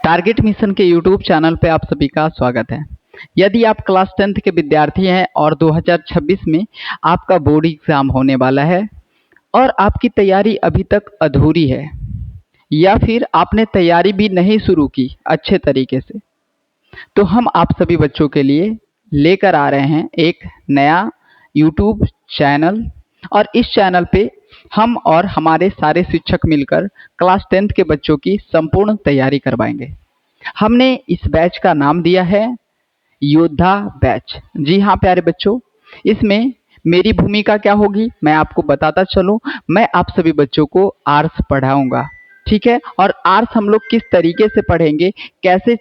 Target mission के YouTube channel पे आप सभी का स्वागत है। यदि आप क्लास 10th के विद्यार्थी हैं और 2026 में आपका बोर्ड एग्जाम होने वाला है और आपकी तैयारी अभी तक अधूरी है या फिर आपने तैयारी भी नहीं शुरू की अच्छे तरीके से, तो हम आप सभी बच्चों के लिए लेकर आ रहे हैं एक नया यूट्यूब चैनल। और इस चैनल पे हम और हमारे सारे शिक्षक मिलकर क्लास 10th के बच्चों की संपूर्ण तैयारी करवाएंगे। हमने इस बैच का नाम दिया है योद्धा बैच। जी हाँ प्यारे बच्चों, इसमें मेरी भूमिका क्या होगी मैं आपको बताता चलूं। मैं आप सभी बच्चों को आर्ट्स पढ़ाऊंगा, ठीक है। और आर्ट्स हम लोग किस तरीके से पढ़ेंगे, कैसे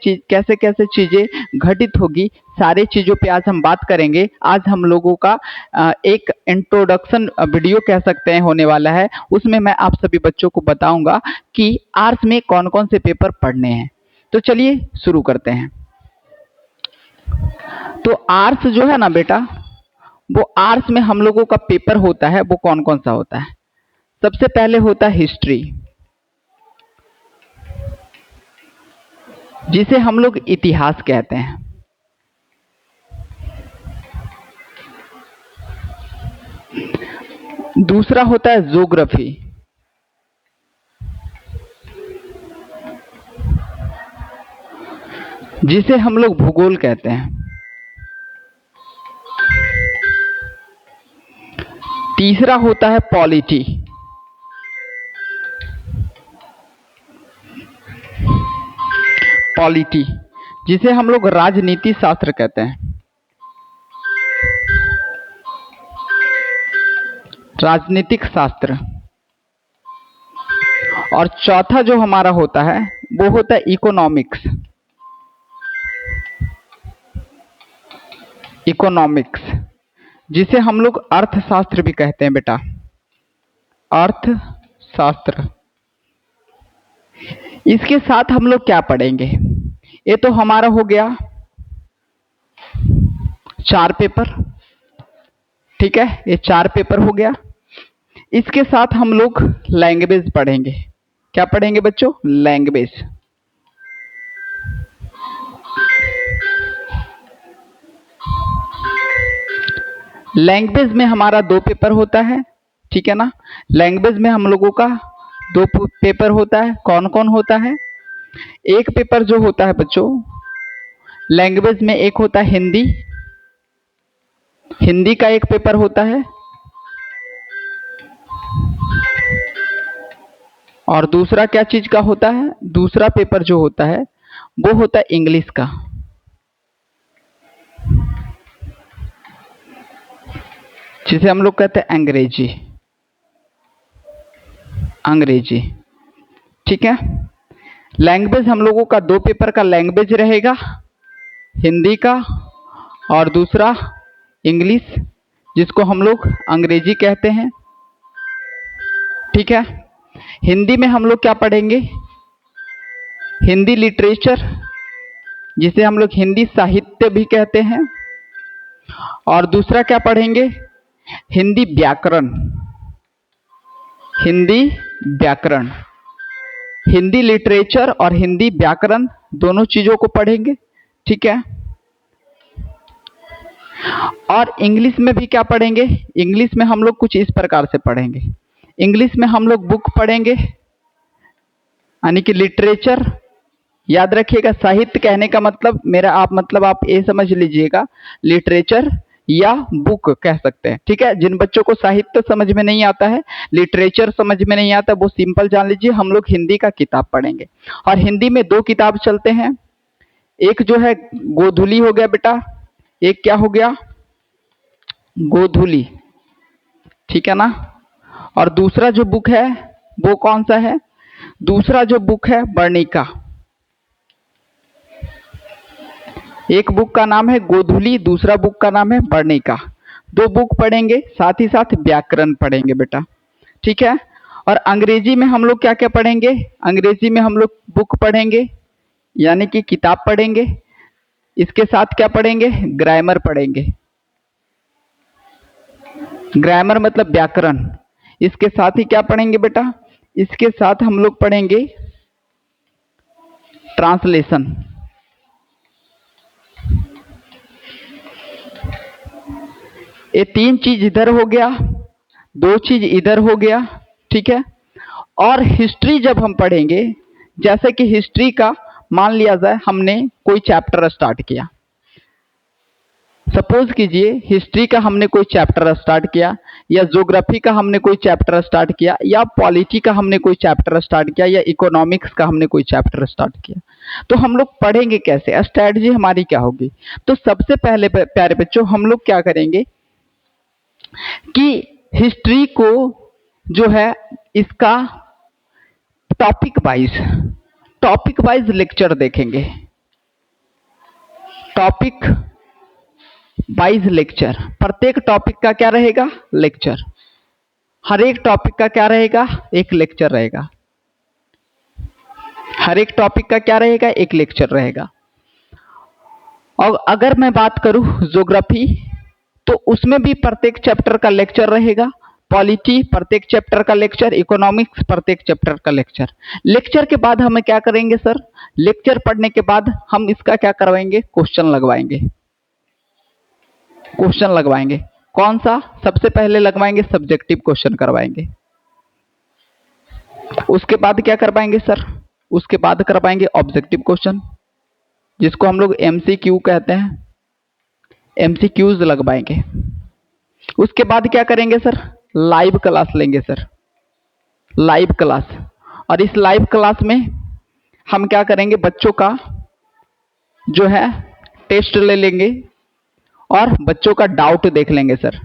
कैसे चीज़ें घटित होगी, सारे चीज़ों पे आज हम बात करेंगे। आज हम लोगों का एक इंट्रोडक्शन वीडियो कह सकते हैं होने वाला है। उसमें मैं आप सभी बच्चों को बताऊंगा कि आर्ट्स में कौन कौन से पेपर पढ़ने हैं। तो चलिए शुरू करते हैं। तो आर्ट्स जो है ना बेटा, वो आर्ट्स में हम लोगों का पेपर होता है, वो कौन कौन सा होता है। सबसे पहले होता है हिस्ट्री, जिसे हम लोग इतिहास कहते हैं। दूसरा होता है ज्योग्राफी, जिसे हम लोग भूगोल कहते हैं। तीसरा होता है पॉलिटी, जिसे हम लोग राजनीति शास्त्र कहते हैं। राजनीतिक शास्त्र। और चौथा जो हमारा होता है वो होता है इकोनॉमिक्स। जिसे हम लोग अर्थशास्त्र भी कहते हैं बेटा, अर्थशास्त्र। इसके साथ हम लोग क्या पढ़ेंगे, ये तो हमारा हो गया 4 पेपर, ठीक है। ये 4 पेपर हो गया। इसके साथ हम लोग लैंग्वेज पढ़ेंगे। क्या पढ़ेंगे बच्चों? लैंग्वेज। लैंग्वेज में हमारा 2 पेपर होता है, ठीक है ना। लैंग्वेज में हम लोगों का 2 पेपर होता है। कौन कौन होता है? एक पेपर जो होता है बच्चों लैंग्वेज में, एक होता है हिंदी का एक पेपर होता है, और दूसरा क्या चीज का होता है? दूसरा पेपर जो होता है वो होता है इंग्लिश का। जिसे हम लोग कहते हैं अंग्रेजी, ठीक है। लैंग्वेज हम लोगों का 2 पेपर का लैंग्वेज रहेगा, हिंदी का और दूसरा इंग्लिश, जिसको हम लोग अंग्रेजी कहते हैं, ठीक है। हिंदी में हम लोग क्या पढ़ेंगे? हिंदी लिटरेचर, जिसे हम लोग हिंदी साहित्य भी कहते हैं। और दूसरा क्या पढ़ेंगे? हिंदी व्याकरण। हिंदी लिटरेचर और हिंदी व्याकरण दोनों चीजों को पढ़ेंगे, ठीक है। और इंग्लिश में भी क्या पढ़ेंगे? इंग्लिश में हम लोग कुछ इस प्रकार से पढ़ेंगे। इंग्लिश में हम लोग बुक पढ़ेंगे, यानी कि लिटरेचर। याद रखिएगा, साहित्य कहने का मतलब आप ये समझ लीजिएगा, लिटरेचर या बुक कह सकते हैं, ठीक है। जिन बच्चों को साहित्य समझ में नहीं आता है, लिटरेचर समझ में नहीं आता, वो सिंपल जान लीजिए हम लोग हिंदी का किताब पढ़ेंगे। और हिंदी में 2 किताब चलते हैं। एक जो है गोधुली हो गया बेटा, एक क्या हो गया? गोधुली, ठीक है ना। और दूसरा जो बुक है वो कौन सा है? दूसरा जो बुक है वर्णिका। एक बुक का नाम है गोधुली, दूसरा बुक का नाम है वर्णिका। 2 बुक पढ़ेंगे, साथ ही साथ व्याकरण पढ़ेंगे बेटा, ठीक है। और अंग्रेजी में हम लोग क्या क्या पढ़ेंगे? अंग्रेजी में हम लोग बुक पढ़ेंगे, यानी कि किताब पढ़ेंगे। इसके साथ क्या पढ़ेंगे? ग्रामर पढ़ेंगे। ग्रामर मतलब व्याकरण। इसके साथ ही क्या पढ़ेंगे बेटा? इसके साथ हम लोग पढ़ेंगे ट्रांसलेशन। ये 3 चीज इधर हो गया, 2 चीज इधर हो गया, ठीक है। और हिस्ट्री जब हम पढ़ेंगे, जैसे कि हिस्ट्री का मान लिया जाए हमने कोई चैप्टर स्टार्ट किया, सपोज कीजिए हिस्ट्री का हमने कोई चैप्टर स्टार्ट किया, या ज्योग्राफी का हमने कोई चैप्टर स्टार्ट किया, या पॉलिटी का हमने कोई चैप्टर स्टार्ट किया, या इकोनॉमिक्स का हमने कोई चैप्टर स्टार्ट किया, तो हम लोग पढ़ेंगे कैसे, स्ट्रैटेजी हमारी क्या होगी। तो सबसे पहले प्यारे बच्चों हम लोग क्या करेंगे कि हिस्ट्री को जो है इसका टॉपिक वाइज लेक्चर देखेंगे। टॉपिक वाइज लेक्चर, प्रत्येक टॉपिक का क्या रहेगा, लेक्चर। हर एक टॉपिक का क्या रहेगा, एक लेक्चर रहेगा। हर एक टॉपिक का क्या रहेगा, एक लेक्चर रहेगा। और अगर मैं बात करूं ज्योग्राफी, तो उसमें भी प्रत्येक चैप्टर का लेक्चर रहेगा। पॉलिटी प्रत्येक चैप्टर का लेक्चर, इकोनॉमिक्स प्रत्येक चैप्टर का लेक्चर। लेक्चर के बाद हमें क्या करेंगे सर, लेक्चर पढ़ने के बाद हम इसका क्या करवाएंगे, क्वेश्चन लगवाएंगे। क्वेश्चन लगवाएंगे कौन सा, सबसे पहले लगवाएंगे सब्जेक्टिव क्वेश्चन करवाएंगे। उसके बाद क्या करवाएंगे सर, उसके बाद करवाएंगे ऑब्जेक्टिव क्वेश्चन, जिसको हम लोग एमसीक्यू कहते हैं, एमसीक्यूज लगवाएंगे। उसके बाद क्या करेंगे सर, लाइव क्लास लेंगे सर, लाइव क्लास। और इस लाइव क्लास में हम क्या करेंगे, बच्चों का जो है टेस्ट ले लेंगे और बच्चों का डाउट देख लेंगे सर,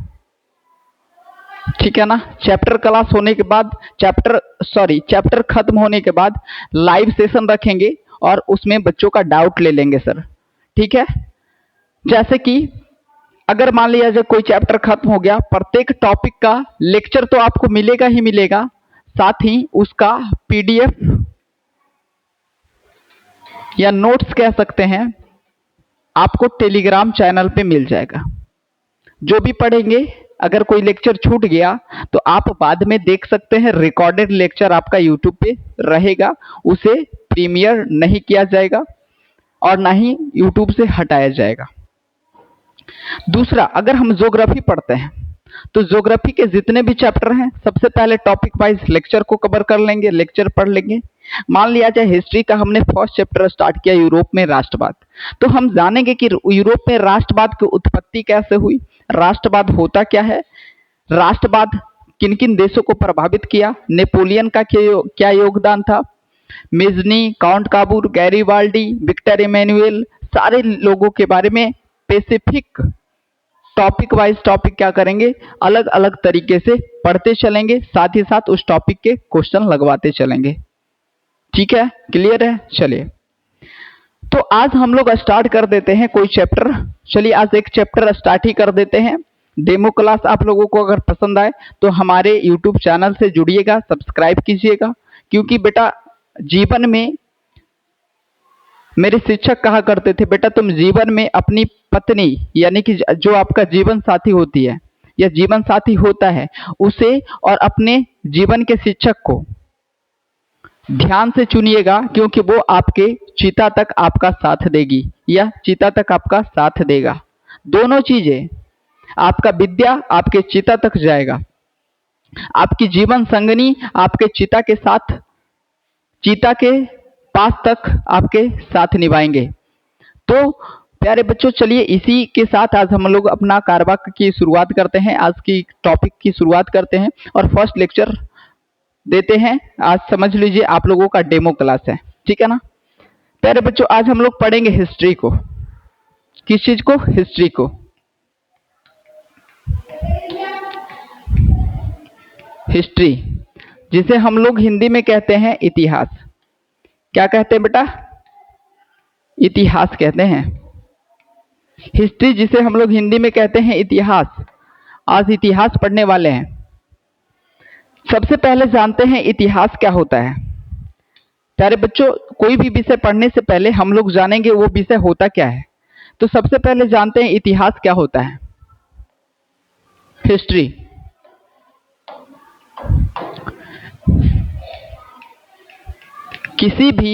ठीक है ना। चैप्टर क्लास होने के बाद, चैप्टर खत्म होने के बाद लाइव सेशन रखेंगे और उसमें बच्चों का डाउट ले लेंगे सर, ठीक है। जैसे कि अगर मान लिया जाए कोई चैप्टर खत्म हो गया, प्रत्येक टॉपिक का लेक्चर तो आपको मिलेगा ही मिलेगा, साथ ही उसका पीडीएफ या नोट्स कह सकते हैं, आपको टेलीग्राम चैनल पे मिल जाएगा। जो भी पढ़ेंगे, अगर कोई लेक्चर छूट गया तो आप बाद में देख सकते हैं, रिकॉर्डेड लेक्चर आपका यूट्यूब पे रहेगा, उसे प्रीमियर नहीं किया जाएगा और ना ही यूट्यूब से हटाया जाएगा। दूसरा, अगर हम ज्योग्राफी पढ़ते हैं तो ज्योग्राफी के जितने भी चैप्टर हैं, सबसे पहले टॉपिक वाइज लेक्चर को कवर कर लेंगे, लेक्चर पढ़ लेंगे। मान लिया जाए हिस्ट्री का हमने फर्स्ट चैप्टर स्टार्ट किया, यूरोप में राष्ट्रवाद, तो हम जानेंगे कि यूरोप में राष्ट्रवाद की उत्पत्ति कैसे हुई, राष्ट्रवाद होता क्या है, राष्ट्रवाद किन किन देशों को प्रभावित किया, नेपोलियन का क्या योगदान था, Mazzini, count Cavour, Garibaldi, Victor Emmanuel, सारे लोगों के बारे में स्पेसिफिक टॉपिक वाइज टॉपिक क्या करेंगे, अलग अलग तरीके से पढ़ते चलेंगे, साथ ही साथ उस टॉपिक के क्वेश्चन लगवाते चलेंगे। ठीक है, क्लियर है। चलिए, तो आज हम लोग स्टार्ट कर देते हैं कोई चैप्टर। चलिए आज एक चैप्टर स्टार्ट ही कर देते हैं। डेमो क्लास आप लोगों को अगर पसंद आए तो हमारे यूट्यूब चैनल से जुड़िएगा, सब्सक्राइब कीजिएगा, क्योंकि बेटा जीवन में मेरे शिक्षक कहा करते थे, बेटा तुम जीवन में अपनी पत्नी यानी कि जो आपका जीवन साथी होती है या जीवन साथी होता है, उसे और अपने जीवन के शिक्षक को ध्यान से चुनिएगा, क्योंकि वो आपके चिता तक आपका साथ देगी या चिता तक आपका साथ देगा। दोनों चीजें, आपका विद्या आपके चिता तक जाएगा, आपकी जीवन संगनी आपके चिता के साथ, चिता के पास तक आपके साथ निभाएंगे। तो प्यारे बच्चों, चलिए इसी के साथ आज हम लोग अपना कारवाक की शुरुआत करते हैं, आज की टॉपिक की शुरुआत करते हैं और फर्स्ट लेक्चर देते हैं। आज समझ लीजिए आप लोगों का डेमो क्लास है, ठीक है ना। प्यारे बच्चों, आज हम लोग पढ़ेंगे हिस्ट्री को। किस चीज को, हिस्ट्री को। हिस्ट्री जिसे हम लोग हिंदी में कहते हैं इतिहास। क्या कहते हैं बेटा, इतिहास कहते हैं। हिस्ट्री जिसे हम लोग हिंदी में कहते हैं इतिहास। आज इतिहास पढ़ने वाले हैं। सबसे पहले जानते हैं इतिहास क्या होता है। प्यारे बच्चों, कोई भी विषय पढ़ने से पहले हम लोग जानेंगे वो विषय होता क्या है। तो सबसे पहले जानते हैं इतिहास क्या होता है। हिस्ट्री किसी भी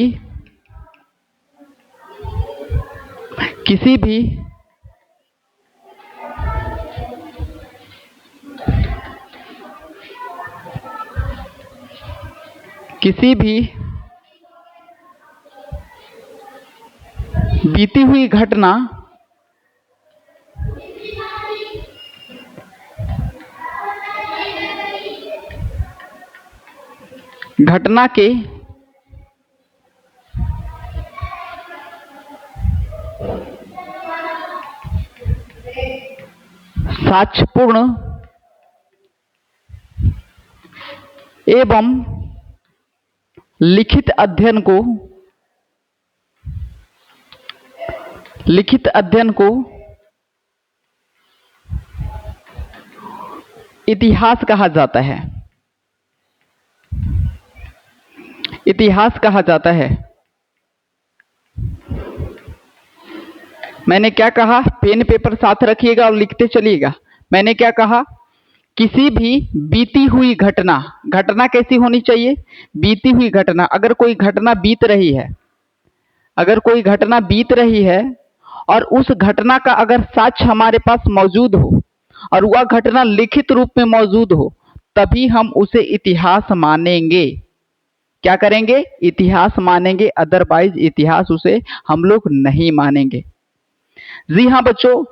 किसी भी बीती हुई घटना के साक्ष्यपूर्ण एवं लिखित अध्ययन को इतिहास कहा जाता है। इतिहास कहा जाता है। मैंने क्या कहा? पेन पेपर साथ रखिएगा और लिखते चलिएगा। मैंने क्या कहा? किसी भी बीती हुई घटना, घटना कैसी होनी चाहिए? बीती हुई घटना। अगर कोई घटना बीत रही है और उस घटना का अगर साक्ष्य हमारे पास मौजूद हो और वह घटना लिखित रूप में मौजूद हो, तभी हम उसे इतिहास मानेंगे। क्या करेंगे? इतिहास मानेंगे, अदरवाइज इतिहास उसे हम लोग नहीं मानेंगे। जी हाँ बच्चों,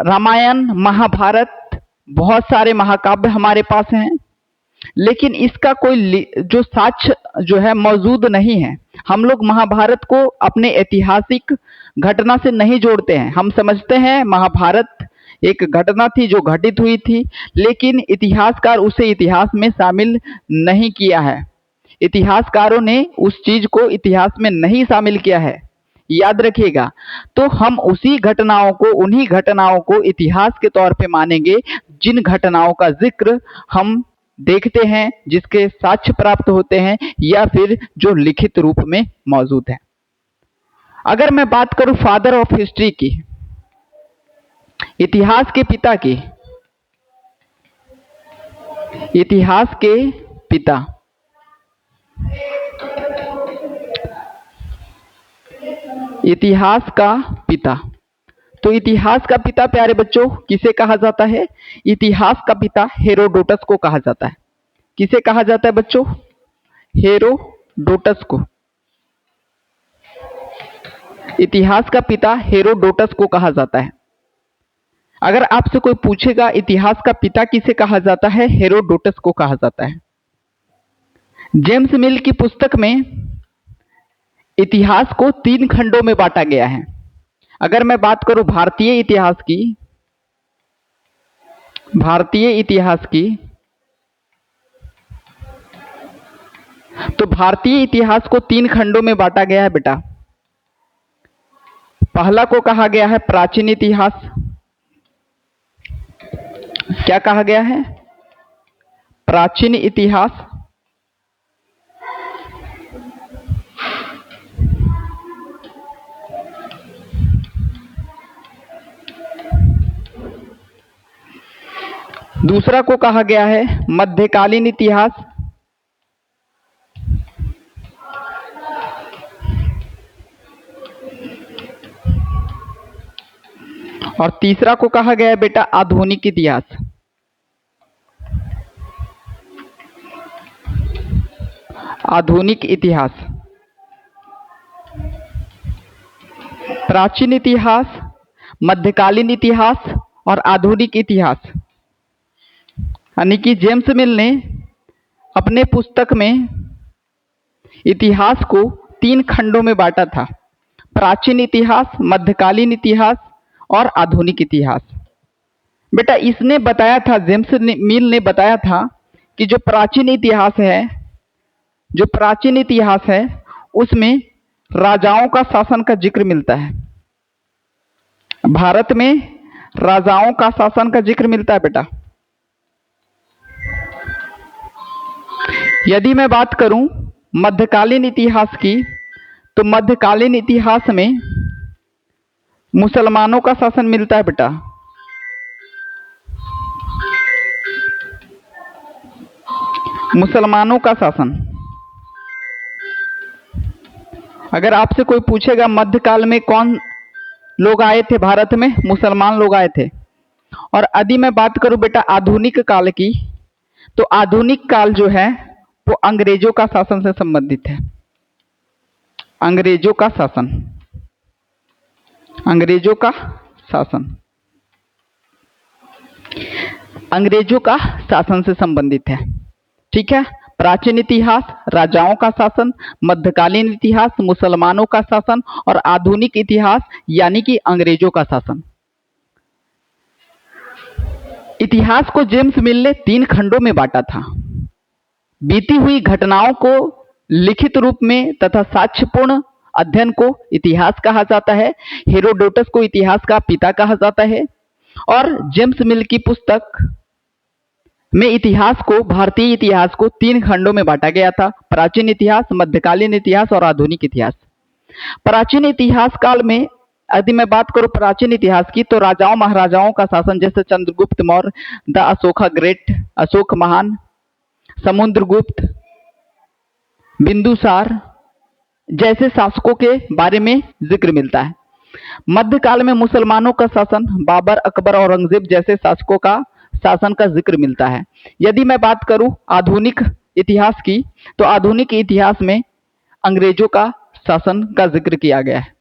रामायण, महाभारत, बहुत सारे महाकाव्य हमारे पास हैं, लेकिन इसका कोई जो साक्ष्य जो है मौजूद नहीं है। हम लोग महाभारत को अपने ऐतिहासिक घटना से नहीं जोड़ते हैं। हम समझते हैं महाभारत एक घटना थी जो घटित हुई थी, लेकिन इतिहासकार उसे इतिहास में शामिल नहीं किया है। इतिहासकारों ने उस चीज को इतिहास में नहीं शामिल किया है, याद रखिएगा। तो हम उन्हीं घटनाओं को इतिहास के तौर पे मानेंगे जिन घटनाओं का जिक्र हम देखते हैं, जिसके साक्ष्य प्राप्त होते हैं या फिर जो लिखित रूप में मौजूद है। अगर मैं बात करूं फादर ऑफ हिस्ट्री की, इतिहास के पिता की, इतिहास के पिता, इतिहास का पिता, तो इतिहास का पिता प्यारे बच्चों किसे कहा जाता है? इतिहास का पिता हेरोडोटस को कहा जाता है। किसे कहा जाता है बच्चों? हेरोडोटस को। इतिहास का पिता हेरोडोटस को कहा जाता है। अगर आपसे कोई पूछेगा इतिहास का पिता किसे कहा जाता है, हेरोडोटस को कहा जाता है। जेम्स मिल की पुस्तक में इतिहास को 3 खंडों में बांटा गया है। अगर मैं बात करूं भारतीय इतिहास की, तो भारतीय इतिहास को 3 खंडों में बांटा गया है बेटा। पहला को कहा गया है प्राचीन इतिहास। क्या कहा गया है? प्राचीन इतिहास। दूसरा को कहा गया है मध्यकालीन इतिहास। और तीसरा को कहा गया है बेटा आधुनिक इतिहास। आधुनिक इतिहास, प्राचीन इतिहास, मध्यकालीन इतिहास और आधुनिक इतिहास। यानी कि जेम्स मिल ने अपने पुस्तक में इतिहास को 3 खंडों में बांटा था: प्राचीन इतिहास, मध्यकालीन इतिहास और आधुनिक इतिहास। बेटा इसने बताया था, जेम्स मिल ने बताया था कि जो प्राचीन इतिहास है उसमें राजाओं का शासन का जिक्र मिलता है। भारत में राजाओं का शासन का जिक्र मिलता है बेटा। यदि मैं बात करूं मध्यकालीन इतिहास की, तो मध्यकालीन इतिहास में मुसलमानों का शासन मिलता है बेटा। मुसलमानों का शासन। अगर आपसे कोई पूछेगा मध्यकाल में लोग आए थे भारत में, मुसलमान लोग आए थे। और यदि मैं बात करूं बेटा आधुनिक काल की, तो आधुनिक काल जो है वो अंग्रेजों का शासन से संबंधित है। अंग्रेजों का शासन, अंग्रेजों का शासन, अंग्रेजों का शासन से संबंधित है। ठीक है। प्राचीन इतिहास राजाओं का शासन, मध्यकालीन इतिहास मुसलमानों का शासन और आधुनिक इतिहास यानी कि अंग्रेजों का शासन। इतिहास को जेम्स मिल ने 3 खंडों में बांटा था। बीती हुई घटनाओं को लिखित रूप में तथा साक्ष्यपूर्ण अध्ययन को इतिहास कहा जाता है। हेरोडोटस को इतिहास का पिता कहा जाता है। और जेम्स मिल की पुस्तक में इतिहास को, भारतीय इतिहास को 3 खंडों में बांटा गया था। प्राचीन इतिहास, मध्यकालीन इतिहास और आधुनिक इतिहास। प्राचीन इतिहास काल में यदि मैं बात करूं प्राचीन इतिहास की, तो राजाओं महाराजाओं का शासन, जैसे चंद्रगुप्त मौर्य, द अशोका ग्रेट, अशोक महान, समुद्रगुप्त, बिंदुसार जैसे शासकों के बारे में जिक्र मिलता है। मध्यकाल में मुसलमानों का शासन, बाबर, अकबर, औरंगजेब जैसे शासकों का शासन का जिक्र मिलता है। यदि मैं बात करूं आधुनिक इतिहास की, तो आधुनिक इतिहास में अंग्रेजों का शासन का जिक्र किया गया है।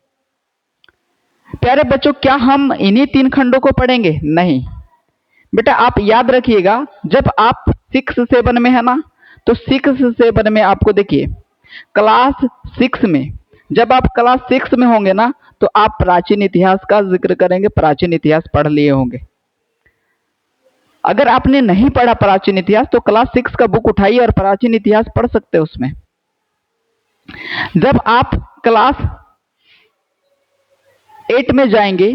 प्यारे बच्चों, क्या हम इन्हीं 3 खंडों को पढ़ेंगे? नहीं बेटा, आप याद रखिएगा, जब आप 6-7 में है ना, तो 6-7 में आपको देखिए क्लास 6 में, जब आप क्लास 6 में होंगे ना, तो आप प्राचीन इतिहास का जिक्र करेंगे, प्राचीन इतिहास पढ़ लिए होंगे। अगर आपने नहीं पढ़ा प्राचीन इतिहास, तो क्लास 6 का बुक उठाइए और प्राचीन इतिहास पढ़ सकते हैं उसमें। जब आप क्लास 8 में जाएंगे,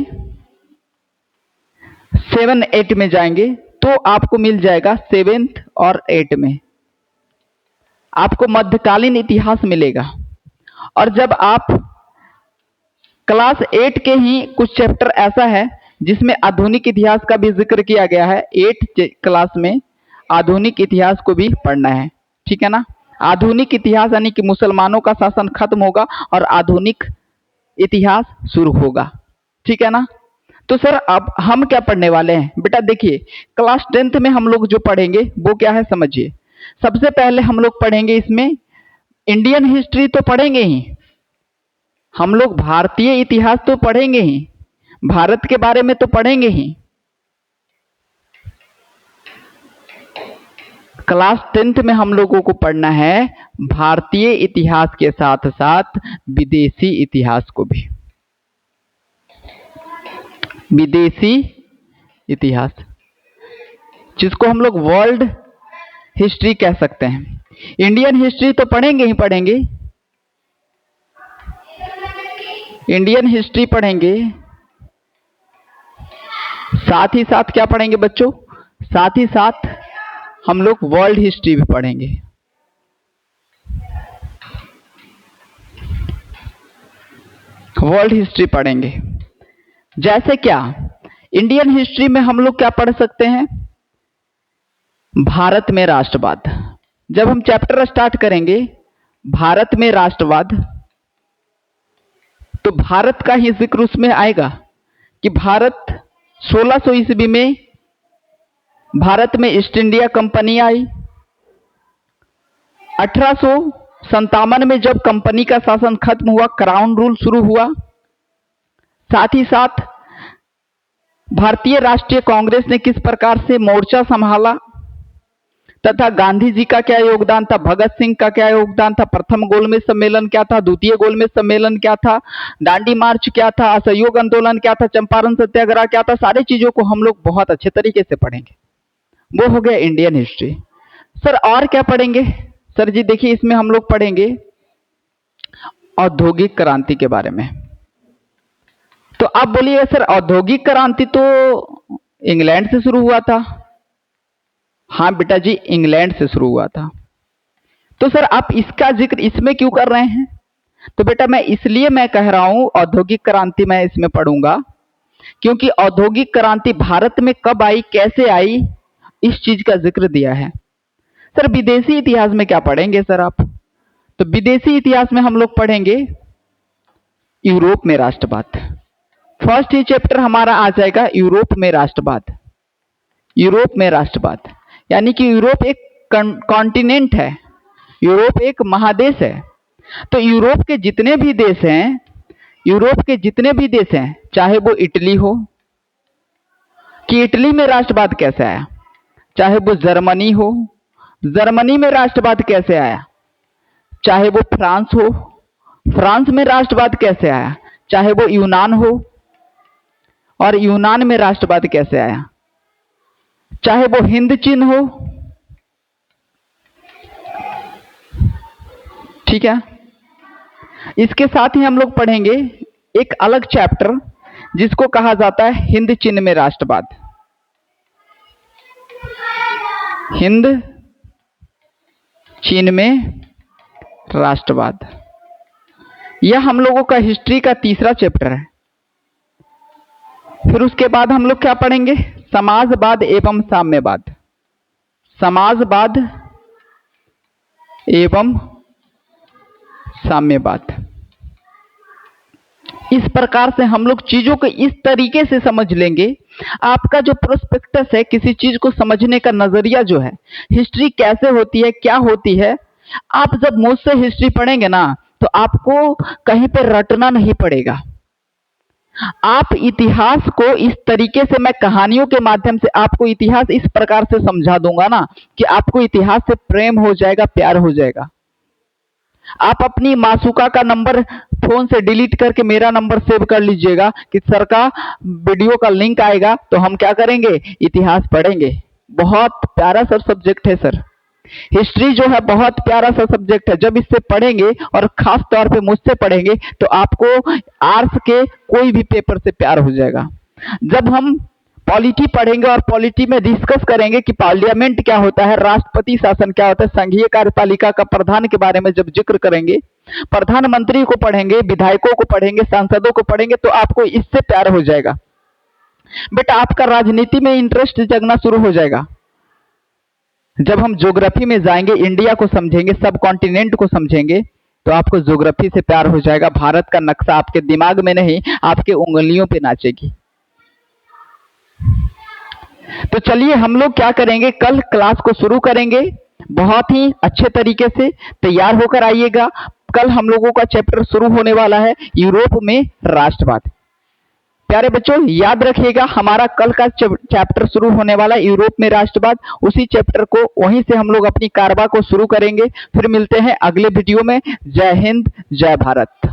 7-8 में जाएंगे, तो आपको मिल जाएगा 7th और 8 में आपको मध्यकालीन इतिहास मिलेगा। और जब आप क्लास 8 के ही कुछ चैप्टर ऐसा है जिसमें आधुनिक इतिहास का भी जिक्र किया गया है, 8 क्लास में आधुनिक इतिहास को भी पढ़ना है। ठीक है ना। आधुनिक इतिहास यानी कि मुसलमानों का शासन खत्म होगा और आधुनिक इतिहास शुरू होगा। ठीक है ना। तो सर अब हम क्या पढ़ने वाले हैं? बेटा देखिए, क्लास 10th में हम लोग जो पढ़ेंगे वो क्या है समझिए। सबसे पहले हम लोग पढ़ेंगे इसमें इंडियन हिस्ट्री तो पढ़ेंगे ही, हम लोग भारतीय इतिहास तो पढ़ेंगे ही, भारत के बारे में तो पढ़ेंगे ही। क्लास 10th में हम लोगों को पढ़ना है भारतीय इतिहास के साथ साथ विदेशी इतिहास को भी। विदेशी इतिहास, जिसको हम लोग वर्ल्ड हिस्ट्री कह सकते हैं। इंडियन हिस्ट्री तो पढ़ेंगे ही पढ़ेंगे, इंडियन हिस्ट्री पढ़ेंगे, साथ ही साथ क्या पढ़ेंगे बच्चों? साथ ही साथ हम लोग वर्ल्ड हिस्ट्री भी पढ़ेंगे। वर्ल्ड हिस्ट्री पढ़ेंगे। जैसे क्या इंडियन हिस्ट्री में हम लोग क्या पढ़ सकते हैं? भारत में राष्ट्रवाद। जब हम चैप्टर स्टार्ट करेंगे भारत में राष्ट्रवाद, तो भारत का ही जिक्र उसमें आएगा कि भारत 1600 ईस्वी में भारत में ईस्ट इंडिया कंपनी आई। 1857 में जब कंपनी का शासन खत्म हुआ, क्राउन रूल शुरू हुआ। साथ ही साथ भारतीय राष्ट्रीय कांग्रेस ने किस प्रकार से मोर्चा संभाला तथा गांधी जी का क्या योगदान था, भगत सिंह का क्या योगदान था, प्रथम गोलमेज सम्मेलन क्या था, द्वितीय गोलमेज सम्मेलन क्या था, दांडी मार्च क्या था, असहयोग आंदोलन क्या था, चंपारण सत्याग्रह क्या था, सारी चीजों को हम लोग बहुत अच्छे तरीके से पढ़ेंगे। वो हो गया इंडियन हिस्ट्री। सर और क्या पढ़ेंगे? सर जी देखिए, इसमें हम लोग पढ़ेंगे औद्योगिक क्रांति के बारे में। तो आप बोलिए सर औद्योगिक क्रांति तो इंग्लैंड से शुरू हुआ था। हाँ बेटा जी, इंग्लैंड से शुरू हुआ था। तो सर आप इसका जिक्र इसमें क्यों कर रहे हैं? तो बेटा मैं इसलिए मैं कह रहा हूं औद्योगिक क्रांति मैं इसमें पढ़ूंगा क्योंकि औद्योगिक क्रांति भारत में कब आई, कैसे आई, इस चीज का जिक्र दिया है। सर विदेशी इतिहास में क्या पढ़ेंगे सर आप? तो विदेशी इतिहास में हम लोग पढ़ेंगे यूरोप में राष्ट्रवाद। फर्स्ट ही चैप्टर हमारा आ जाएगा यूरोप में राष्ट्रवाद। यूरोप में राष्ट्रवाद यानी कि यूरोप एक कॉन्टिनेंट है, यूरोप एक महादेश है। तो यूरोप के जितने भी देश हैं, यूरोप के जितने भी देश हैं, चाहे वो इटली हो, कि इटली में राष्ट्रवाद कैसे आया, चाहे वो जर्मनी हो, जर्मनी में राष्ट्रवाद कैसे आया, चाहे वो फ्रांस हो, फ्रांस में राष्ट्रवाद कैसे आया, चाहे वो यूनान हो और यूनान में राष्ट्रवाद कैसे आया, चाहे वो हिंद चीन हो। ठीक है। इसके साथ ही हम लोग पढ़ेंगे एक अलग चैप्टर जिसको कहा जाता है हिंद चीन में राष्ट्रवाद। हिंद चीन में राष्ट्रवाद, यह हम लोगों का हिस्ट्री का तीसरा चैप्टर है। फिर उसके बाद हम लोग क्या पढ़ेंगे, समाजवाद एवं साम्यवाद। समाजवाद एवं साम्यवाद। इस प्रकार से हम लोग चीजों को इस तरीके से समझ लेंगे, आपका जो प्रोस्पेक्टस है, किसी चीज को समझने का नजरिया जो है, हिस्ट्री कैसे होती है, क्या होती है, आप जब मुझसे हिस्ट्री पढ़ेंगे ना तो आपको कहीं पर रटना नहीं पड़ेगा। आप इतिहास को इस तरीके से, मैं कहानियों के माध्यम से आपको इतिहास इस प्रकार से समझा दूंगा ना कि आपको इतिहास से प्रेम हो जाएगा, प्यार हो जाएगा। आप अपनी मासूका का नंबर फोन से डिलीट करके मेरा नंबर सेव कर लीजिएगा कि सर का वीडियो का लिंक आएगा तो हम क्या करेंगे, इतिहास पढ़ेंगे। बहुत प्यारा सा सब्जेक्ट है सर, हिस्ट्री जो है बहुत प्यारा सा सब्जेक्ट है। जब इससे पढ़ेंगे और खास तौर पे मुझसे पढ़ेंगे तो आपको आर्ट्स के कोई भी पेपर से प्यार हो जाएगा। जब हम पॉलिटी पढ़ेंगे और पॉलिटी में डिस्कस करेंगे कि पार्लियामेंट क्या होता है, राष्ट्रपति शासन क्या होता है, संघीय कार्यपालिका का प्रधान के बारे में जब जिक्र करेंगे, प्रधानमंत्री को पढ़ेंगे, विधायकों को पढ़ेंगे, सांसदों को पढ़ेंगे तो आपको इससे प्यार हो जाएगा। बेटा आपका राजनीति में इंटरेस्ट जगना शुरू हो जाएगा। जब हम ज्योग्राफी में जाएंगे, इंडिया को समझेंगे, सब कॉन्टिनेंट को समझेंगे तो आपको ज्योग्राफी से प्यार हो जाएगा। भारत का नक्शा आपके दिमाग में नहीं, आपके उंगलियों पे नाचेगी। तो चलिए हम लोग क्या करेंगे, कल क्लास को शुरू करेंगे। बहुत ही अच्छे तरीके से तैयार होकर आइएगा। कल हम लोगों का चैप्टर शुरू होने वाला है यूरोप में राष्ट्रवाद। प्यारे बच्चों याद रखिएगा, हमारा कल का चैप्टर शुरू होने वाला है यूरोप में राष्ट्रवाद। उसी चैप्टर को वहीं से हम लोग अपनी कारवा को शुरू करेंगे। फिर मिलते हैं अगले वीडियो में। जय हिंद, जय भारत।